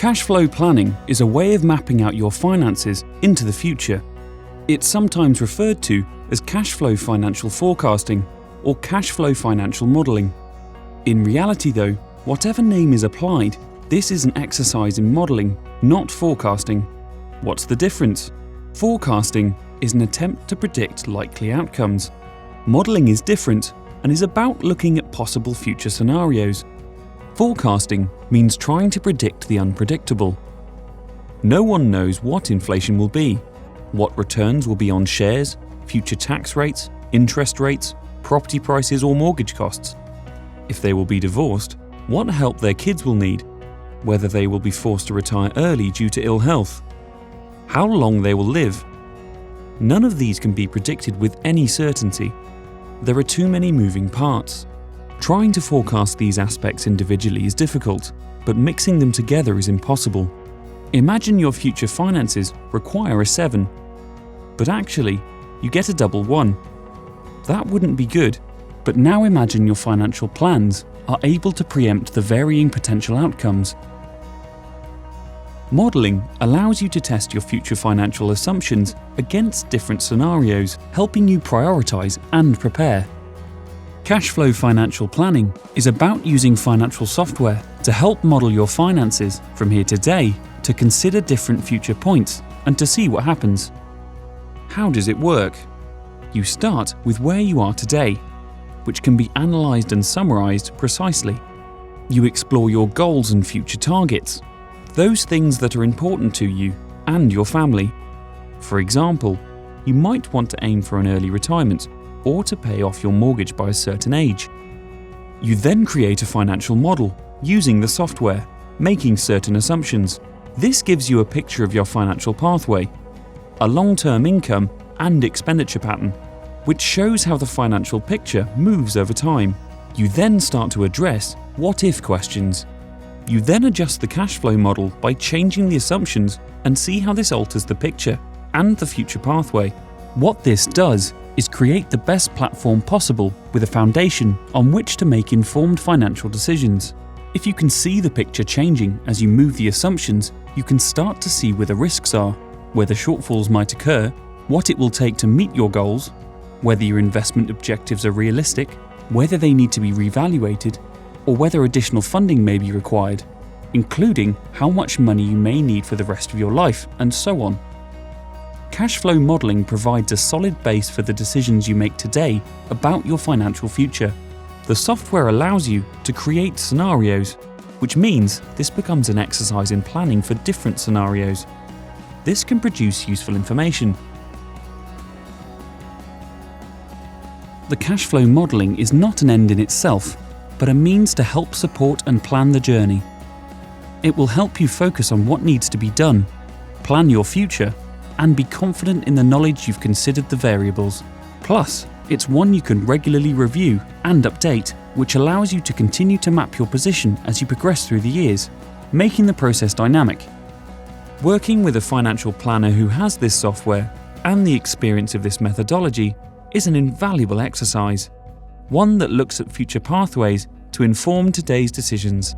Cash flow planning is a way of mapping out your finances into the future. It's sometimes referred to as cash flow financial forecasting or cash flow financial modelling. In reality though, whatever name is applied, this is an exercise in modelling, not forecasting. What's the difference? Forecasting is an attempt to predict likely outcomes. Modelling is different and is about looking at possible future scenarios. Forecasting means trying to predict the unpredictable. No one knows what inflation will be, what returns will be on shares, future tax rates, interest rates, property prices or mortgage costs. If they will be divorced, what help their kids will need, whether they will be forced to retire early due to ill health, how long they will live. None of these can be predicted with any certainty. There are too many moving parts. Trying to forecast these aspects individually is difficult, but mixing them together is impossible. Imagine your future finances require a 7, but actually, you get a double 1. That wouldn't be good, but now imagine your financial plans are able to preempt the varying potential outcomes. Modelling allows you to test your future financial assumptions against different scenarios, helping you prioritise and prepare. Cash flow financial planning is about using financial software to help model your finances from here to today, to consider different future points and to see what happens. How does it work? You start with where you are today, which can be analysed and summarised precisely. You explore your goals and future targets, those things that are important to you and your family. For example, you might want to aim for an early retirement or to pay off your mortgage by a certain age. You then create a financial model using the software, making certain assumptions. This gives you a picture of your financial pathway, a long-term income and expenditure pattern, which shows how the financial picture moves over time. You then start to address what-if questions. You then adjust the cash flow model by changing the assumptions and see how this alters the picture and the future pathway. What this does is create the best platform possible with a foundation on which to make informed financial decisions. If you can see the picture changing as you move the assumptions, you can start to see where the risks are, where the shortfalls might occur, what it will take to meet your goals, whether your investment objectives are realistic, whether they need to be reevaluated, or whether additional funding may be required, including how much money you may need for the rest of your life, and so on. Cash flow modelling provides a solid base for the decisions you make today about your financial future. The software allows you to create scenarios, which means this becomes an exercise in planning for different scenarios. This can produce useful information. The cash flow modelling is not an end in itself, but a means to help support and plan the journey. It will help you focus on what needs to be done, plan your future, and be confident in the knowledge you've considered the variables. Plus, it's one you can regularly review and update, which allows you to continue to map your position as you progress through the years, making the process dynamic. Working with a financial planner who has this software and the experience of this methodology is an invaluable exercise, one that looks at future pathways to inform today's decisions.